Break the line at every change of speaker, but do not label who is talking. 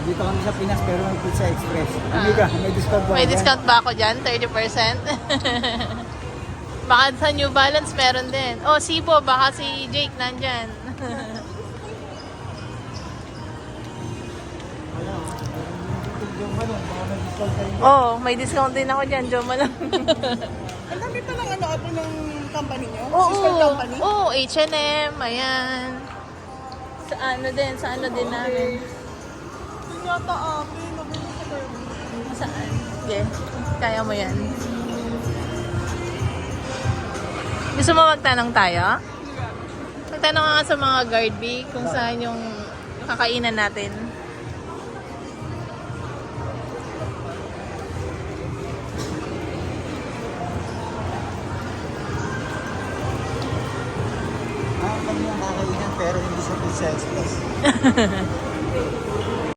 Dito kami sa Pinas pero may Pizza Express. Amiga, may discount ba?
May
dyan?
discount ba ako dyan? 30%? Baka sa New Balance meron din. Oh, Sibo, baka si Jake nandyan.
Wala. Yung ano, baka may discount kayo.
Oh, may discount din ako dyan, Joma lang.
Ang dami pa lang ano ate ng company nyo?
Oo,
Sister company?
oo, H&M, ayan. Sa ano din namin.
Yung yata ate, nabili sa Barbie.
Saan? Sige, kaya mo yan. Gusto mo magtanong tayo? Magtanong nga sa mga guard B kung saan yung kakainan natin.
Kami ang kakainan pero hindi sa Pizza Express.